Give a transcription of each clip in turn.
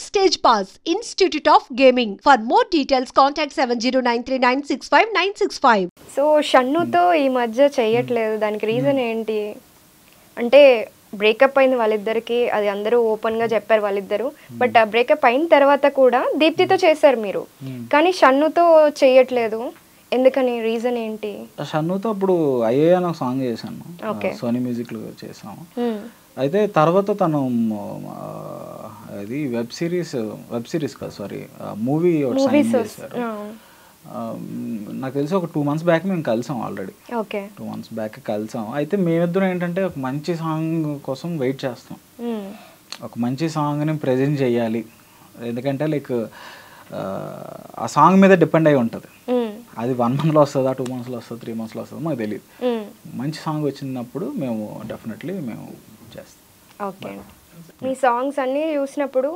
Backstage Pass, Institute of Gaming. For more details, contact 70939659659. So షన్నుతో ఈ మధ్య చెయ్యట్లేదు, దానికి రీజన్ ఏంటి? అంటే బ్రేకప్ అయింది వాళ్ళిద్దరికి, అది అందరూ ఓపెన్గా చెప్పారు వాళ్ళిద్దరు. బట్ బ్రేకప్ అయిన తర్వాత కూడా దీప్తితో చేశారు మీరు, కానీ షన్నుతో చెయ్యట్లేదు ఎందుకని? రీజన్ ఏంటి? షన్నుతో అప్పుడు అయ్యే అని ఒక సాంగ్ చేశాను, సోనీ మ్యూజిక్లో చేసాము. అయితే తర్వాత తను అది వెబ్ సిరీస్ కాదు సారీ మూవీ సైన్ చేశారు. నాకు తెలిసి ఒక 2 months బ్యాక్ మేము కలిసాం ఆల్రెడీ. 2 months బ్యాక్ కలిసాం. అయితే మేమిద్దరం ఏంటంటే ఒక మంచి సాంగ్ కోసం వెయిట్ చేస్తాం, ఒక మంచి సాంగ్ని ప్రజెంట్ చేయాలి. ఎందుకంటే లైక్ ఆ సాంగ్ మీద డిపెండ్ అయి ఉంటుంది. అది 1 monthలో వస్తుందా, 2 monthsలో వస్తుందా, 3 monthsలో వస్తుందా మాకు తెలియదు. మంచి సాంగ్ వచ్చినప్పుడు మేము డెఫినెట్లీ మేము చేస్తాం. ఓకే, మీ సాంగ్స్ అన్నీ చూసినప్పుడు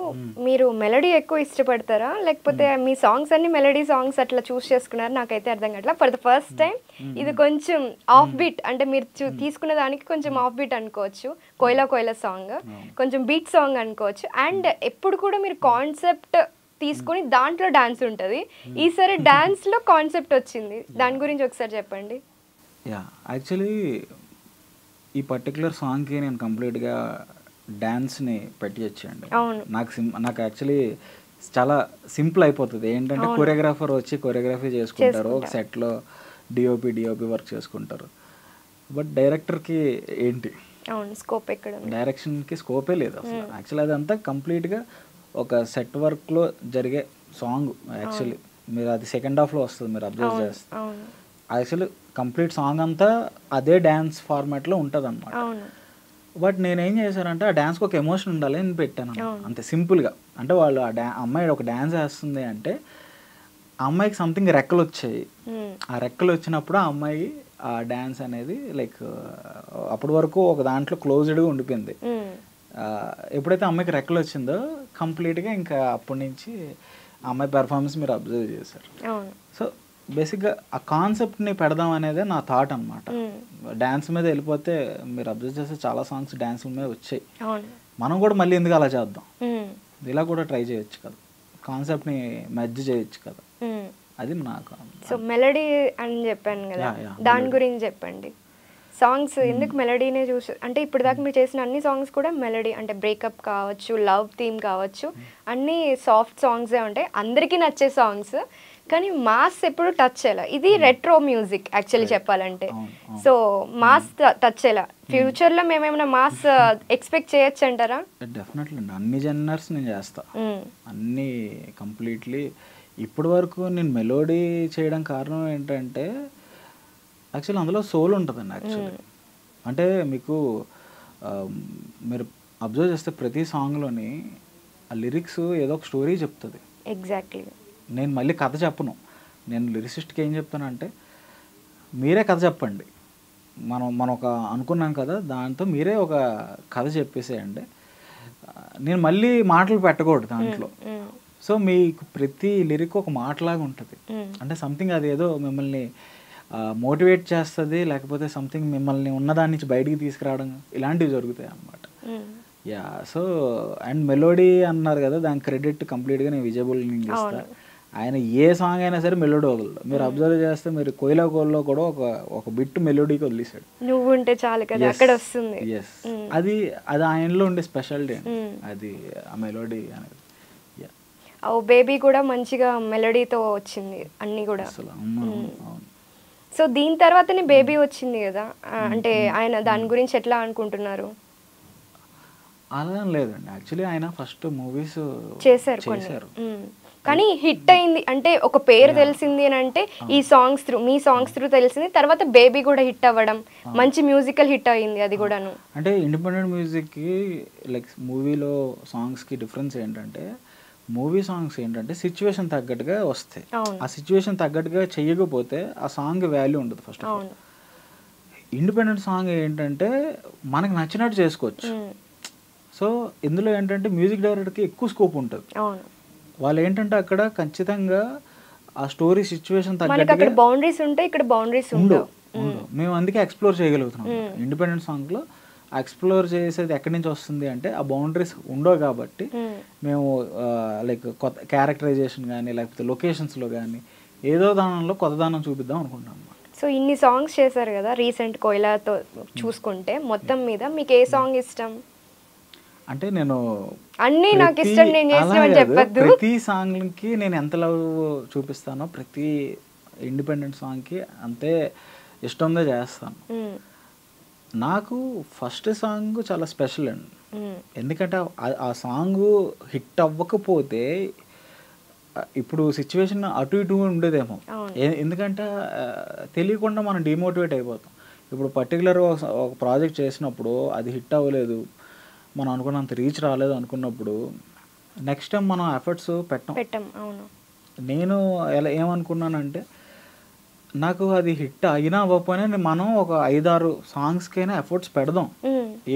మీరు మెలడీ ఎక్కువ ఇష్టపడతారా, లేకపోతే మీ సాంగ్స్ అన్ని మెలడీ సాంగ్స్ అట్లా చూస్ చేసుకున్నారు? నాకైతే అర్థం కావట్లా. ఫర్ ద ఫస్ట్ టైం ఇది కొంచెం ఆఫ్ బీట్, అంటే మీరు తీసుకున్న దానికి కొంచెం ఆఫ్ బీట్ అనుకోవచ్చు. కోయిలా కోయిలా సాంగ్ కొంచెం బీట్ సాంగ్ అనుకోవచ్చు. అండ్ ఎప్పుడు కూడా మీరు కాన్సెప్ట్ తీసుకొని దాంట్లో డాన్స్ ఉంటుంది, ఈసారి డాన్స్లో కాన్సెప్ట్ వచ్చింది, దాని గురించి ఒకసారి చెప్పండి. యాక్చువల్లీ ఈ పర్టికులర్ సాంగ్కి నేను కంప్లీట్గా డాన్స్ని పెట్టి వచ్చాయండి. నాకు యాక్చువల్లీ చాలా సింపుల్ అయిపోతుంది. ఏంటంటే కొరియోగ్రాఫర్ వచ్చి కొరియోగ్రఫీ చేసుకుంటారు, ఒక సెట్లో డిఓపి వర్క్ చేసుకుంటారు. బట్ డైరెక్టర్కి ఏంటి స్కోప్, ఎక్కడ డైరెక్షన్కి స్కోపే లేదు అసలు. యాక్చువల్లీ అదంతా కంప్లీట్గా ఒక సెట్ వర్క్లో జరిగే సాంగ్. యాక్చువల్లీ మీరు అది సెకండ్ హాఫ్లో వస్తుంది, మీరు అబ్జర్వ్ చేస్తారు. యాక్చువల్లీ కంప్లీట్ సాంగ్ అంతా అదే డ్యాన్స్ ఫార్మాట్లో ఉంటుంది అన్నమాట. బట్ నేనేం చేశానంటే ఆ డ్యాన్స్కి ఒక ఎమోషన్ ఉండాలి అని పెట్టాను అంతే సింపుల్గా. అంటే వాళ్ళు అమ్మాయి ఒక డ్యాన్స్ వేస్తుంది అంటే ఆ అమ్మాయికి సంథింగ్ రెక్కలు వచ్చాయి. ఆ రెక్కలు వచ్చినప్పుడు ఆ అమ్మాయి ఆ డ్యాన్స్ అనేది లైక్ అప్పటి వరకు ఒక దాంట్లో క్లోజ్డ్గా ఉండిపోయింది. ఎప్పుడైతే అమ్మాయికి రెక్కలు వచ్చిందో కంప్లీట్గా ఇంకా అప్పటి నుంచి ఆ అమ్మాయి పెర్ఫార్మెన్స్ మీరు అబ్జర్వ్ చేశారు. సో బేసిక్గా ఆ కాన్సెప్ట్ని పెడదాం అనేదే నా థాట్ అనమాట. డ్యాన్స్ మీద వెళ్ళిపోతే మీరు అబ్జర్వ్ చేస్తే చాలా సాంగ్స్ డ్యాన్స్ మీద వచ్చాయి. మనం కూడా మళ్ళీ ఎందుకు అలా చేద్దాం, ఇలా కూడా ట్రై చేయొచ్చు కదా, కాన్సెప్ట్ని మెర్జ్ చేయొచ్చు కదా, అది నాకు. సో మెలడీ అని చెప్పాను కదా, దాని గురించి చెప్పండి. సాంగ్స్ ఎందుకు మెలడీనే చూసి, అంటే ఇప్పుడు దాకా మీరు చేసిన అన్ని సాంగ్స్ కూడా మెలడీ, అంటే బ్రేకప్ కావచ్చు, లవ్ థీమ్ కావచ్చు, అన్నీ సాఫ్ట్ సాంగ్సే ఉంటాయి, అందరికీ నచ్చే సాంగ్స్. కానీ మాస్ ఎప్పుడు టచ్ చేయాలి, ఇది రెట్రో మ్యూజిక్ యాక్చువల్లీ చెప్పాలంటే. సో మాస్ టచ్ చేయాలి. ఫ్యూచర్లో మేమేమైనా మాస్ ఎక్స్పెక్ట్ చేయొచ్చు అంటారా? డెఫినెట్లీ అండి, అన్ని జనర్స్ నేను చేస్తా, అన్ని కంప్లీట్లీ. ఇప్పటి వరకు నేను మెలోడీ చేయడం కారణం ఏంటంటే యాక్చువల్లీ అందులో సోల్ ఉంటుందండి. యాక్చువల్లీ అంటే మీకు మీరు అబ్జర్వ్ చేస్తే ప్రతి సాంగ్లోని ఆ లిరిక్స్ ఏదో ఒక స్టోరీ చెప్తుంది. ఎగ్జాక్ట్లీ. నేను మళ్ళీ కథ చెప్పను. నేను లిరిసిస్ట్కి ఏం చెప్తానంటే మీరే కథ చెప్పండి, మనం ఒక అనుకున్నాం కదా దాంతో మీరే ఒక కథ చెప్పేసేయండి, నేను మళ్ళీ మాటలు పెట్టకూడదు దాంట్లో. సో మీకు ప్రతి లిరిక్ ఒక మాటలాగా ఉంటుంది. అంటే సంథింగ్ అది ఏదో మిమ్మల్ని మోటివేట్ చేస్తుంది, లేకపోతే సంథింగ్ మిమ్మల్ని ఉన్నదాని నుంచి బయటికి తీసుకురావడం, ఇలాంటివి జరుగుతాయి అన్నమాట. సో అండ్ మెలోడీ అన్నారు కదా, దాని క్రెడిట్ కంప్లీట్గా నేను విజయబుల్ నుంచి ఇస్తాను. ఆయన ఏ సాంగ్ అయినా సరే మెలోడీ వదలడు. మీరు అబ్జర్వ్ చేస్తే మీరు కోయిలా కోయిల్లో కూడా ఒక బిట్ మెలోడీకి వదిలేసాడు, నువ్వు ఉంటే చాలు కదా అక్కడ వస్తుంది. అది ఆయనలో ఉండే స్పెషాలిటీ అది ఆ మెలోడీ అనేది. ఓ బేబీ కూడా మంచిగా మెలోడీతో వచ్చింది అన్ని కూడా అసలు. సో దీని తర్వాతనే బేబీ వచ్చింది కదా, అంటే ఆయన దాని గురించి ఎట్లా అనుకుంటున్నారు? అలా లేదండి, యాక్చువల్లీ ఆయన ఫస్ట్ మూవీస్ చేశారు, కానీ హిట్ అయింది అంటే ఒక పేరు తెలిసింది అని అంటే ఈ సాంగ్స్ త్రూ, మీ సాంగ్స్ త్రూ తెలిసింది. తర్వాత బేబీ కూడా హిట్ అవ్వడం, మంచి మ్యూజికల్ హిట్ అయింది అది కూడాను. అంటే ఇండిపెండెంట్ మ్యూజిక్కి లైక్ మూవీలో సాంగ్స్కి డిఫరెన్స్ ఏంటంటే మూవీ సాంగ్స్ ఏంటంటే సిచ్యువేషన్ తగ్గట్టుగా వస్తాయి. ఆ సిచ్యువేషన్ తగ్గట్టుగా చెయ్యకపోతే ఆ సాంగ్ వాల్యూ ఉండదు first of all. Independent song ఏంటంటే మనకు నచ్చినట్టు చేసుకోవచ్చు. సో ఇందులో ఏంటంటే మ్యూజిక్ డైరెక్టర్కి ఎక్కువ స్కోప్ ఉంటుంది. వాళ్ళు ఏంటంటే అక్కడ ఖచ్చితంగా ఆ స్టోరీ సిచ్యువేషన్ తగ్గట్టుగా బౌండరీస్ ఉంటాయి, ఇక్కడ బౌండరీస్ ఉండవు. మేము అందుకే ఎక్స్ప్లోర్ చేయగలుగుతున్నాం. ఇండిపెండెంట్ సాంగ్లో ఎక్స్ప్లోర్ చేసేది ఎక్కడి నుంచి వస్తుంది అంటే ఆ బౌండరీస్ ఉండవు కాబట్టి మేము లైక్ కొత్త క్యారెక్టరైజేషన్ కానీ లేకపోతే లొకేషన్స్లో కానీ ఏదో దానిలో కొత్తదనం చూపిద్దాం అనుకుంటున్నాను అన్నమాట. సో ఇన్ని సాంగ్స్ చేశారు కదా రీసెంట్ కోయిలాతో చూసుకుంటే, మొత్తం మీద మీకు ఏ సాంగ్ ఇష్టం? అంటే నేను అన్నీ నాకు ఇష్టం నేను చేసినవని చెప్పొద్దు. ప్రతి సాంగ్కి నేను ఎంత లవ్ చూపిస్తానో ప్రతి ఇండిపెండెంట్ సాంగ్కి అంతే ఇష్టంగా చేస్తాను. నాకు ఫస్ట్ సాంగ్ చాలా స్పెషల్ అండి. ఎందుకంటే ఆ సాంగ్ హిట్ అవ్వకపోతే ఇప్పుడు సిచ్యువేషన్ అటు ఇటు ఉండేదేమో. ఎందుకంటే తెలియకుండా మనం డిమోటివేట్ అయిపోతాం. ఇప్పుడు పర్టికులర్ ఒక ప్రాజెక్ట్ చేసినప్పుడు అది హిట్ అవ్వలేదు, మనం అనుకున్నంత రీచ్ రాలేదు అనుకున్నప్పుడు నెక్స్ట్ టైం మనం ఎఫర్ట్స్ పెట్టం. నేను ఏమనుకున్నానంటే నాకు అది హిట్ అయినా అవ్వకపోయినా మనం ఒక 5-6 సాంగ్స్కైనా ఎఫర్ట్స్ పెడదాం.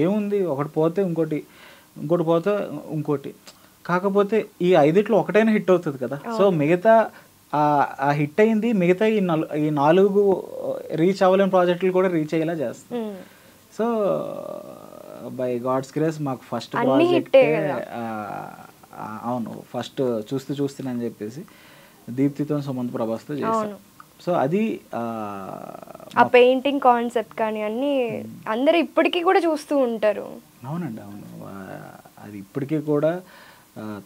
ఏముంది, ఒకటి పోతే ఇంకోటి పోతే ఇంకోటి, కాకపోతే ఈ 5 ఒకటైనా హిట్ అవుతుంది కదా. సో మిగతా ఆ హిట్ అయింది, మిగతా ఈ 4 రీచ్ అవ్వలేని ప్రాజెక్టులు కూడా రీచ్ అయ్యేలా చేస్తాం. సో బై గాడ్స్ గ్రేస్ మాకు ఫస్ట్ ప్రాజెక్ట్ అవును ఫస్ట్ చూస్తూనే అని చెప్పేసి దీప్తితో సుమంత్ ప్రభాస్తో చేశాను. సో అది ఆ పెయింటింగ్ కాన్సెప్ట్ కానీ అన్నీ అందరూ ఇప్పటికీ కూడా చూస్తూ ఉంటారు. అవునండి, అవును, అది ఇప్పటికీ కూడా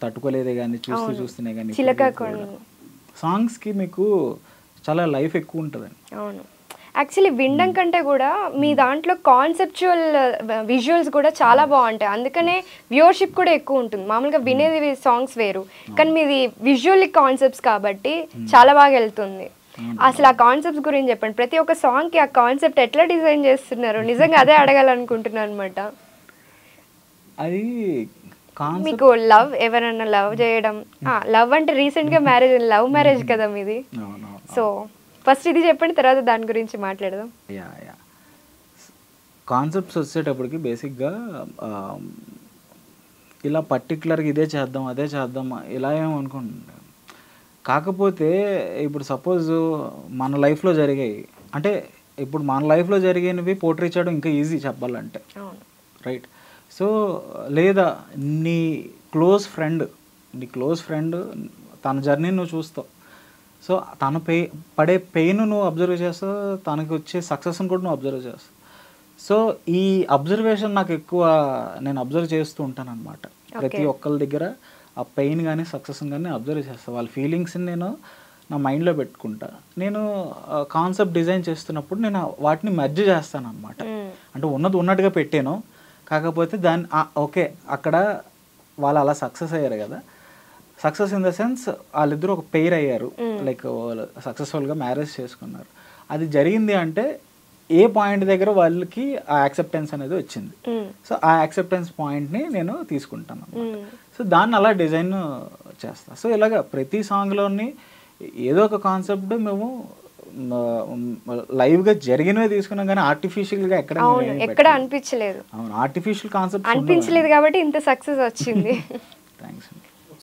తట్టుకోలేదే కానీ చూస్తూనే కానీ సాంగ్స్కి మీకు చాలా లైఫ్ ఎక్కువ ఉంటుందండి. అవును, యాక్చువల్లీ వినడం కంటే కూడా మీ దాంట్లో కాన్సెప్చువల్ విజువల్స్ కూడా చాలా బాగుంటాయి, అందుకనే వ్యూవర్షిప్ కూడా ఎక్కువ ఉంటుంది. మామూలుగా వినేది సాంగ్స్ వేరు, కానీ మీది విజువల్ కాన్సెప్ట్స్ కాబట్టి చాలా బాగా వెళ్తుంది. అసలు ఆ కాన్సెప్ట్స్ గురించి చెప్పండి. ప్రతి ఒక్క సాంగ్కి ఆ కాన్సెప్ట్ ఎట్లా డిజైన్ చేస్తున్నారు? నిజంగా అదే అడగాలనుకుంటున్నాను అనమాట. అది మీకు లవ్ ఎవరన్నా లవ్ చేయడం, లవ్ అంటే రీసెంట్గా లవ్ మ్యారేజ్ కదా మీది. సో ఫస్ట్ ఇది చెప్పండి, తర్వాత దాని గురించి మాట్లాడదాం. కాన్సెప్ట్స్ వచ్చేటప్పటికి బేసిక్గా ఇలా పర్టికులర్గా ఇదే చేద్దాం అదే చేద్దాం ఇలా ఏమనుకుంటున్నాను. కాకపోతే ఇప్పుడు సపోజ్ మన లైఫ్లో జరిగాయి అంటే ఇప్పుడు మన లైఫ్లో జరిగినవి పోర్ట్రే చేయడం ఇంకా ఈజీ చెప్పాలంటే, రైట్? సో లేదా నీ క్లోజ్ ఫ్రెండ్ తన జర్నీని నువ్వు చూస్తావు. సో తన పడే పెయిన్ నువ్వు అబ్జర్వ్ చేస్తావు, తనకి వచ్చే సక్సెస్ని కూడా నువ్వు అబ్జర్వ్ చేస్తావు. సో ఈ అబ్జర్వేషన్ నాకు ఎక్కువ నేను అబ్జర్వ్ చేస్తూ ఉంటాను అనమాట. ప్రతి ఒక్కరి దగ్గర ఆ పెయిన్ కానీ సక్సెస్ కానీ అబ్జర్వ్ చేస్తాను. వాళ్ళ ఫీలింగ్స్ని నేను నా మైండ్లో పెట్టుకుంటా. నేను కాన్సెప్ట్ డిజైన్ చేస్తున్నప్పుడు నేను వాటిని మెర్జ్ చేస్తాను అనమాట. అంటే ఉన్నట్టుగా పెట్టాను, కాకపోతే దాన్ని ఓకే అక్కడ వాళ్ళు అలా సక్సెస్ అయ్యారు కదా, సక్సెస్ ఇన్ ద సెన్స్ వాళ్ళిద్దరూ ఒక పెయిర్ అయ్యారు, లైక్ వాళ్ళు సక్సెస్ఫుల్గా మ్యారేజ్ చేసుకున్నారు. అది జరిగింది అంటే ఏ పాయింట్ దగ్గర వాళ్ళకి ఆ యాక్సెప్టెన్స్ అనేది వచ్చింది. సో ఆ యాక్సెప్టెన్స్ పాయింట్ని నేను తీసుకుంటాను. సో దాన్ని అలా డిజైన్ చేస్తాను. సో ఇలాగ ప్రతి సాంగ్లోని ఏదో ఒక కాన్సెప్ట్ మేము లైవ్గా జరిగినవే తీసుకున్నాం, కానీ ఆర్టిఫిషియల్గా ఎక్కడ అనిపించలేదు. అవును, ఆర్టిఫిషియల్ కాన్సెప్ట్ అనిపించలేదు కాబట్టి ఇంత సక్సెస్ వచ్చింది. థ్యాంక్స్.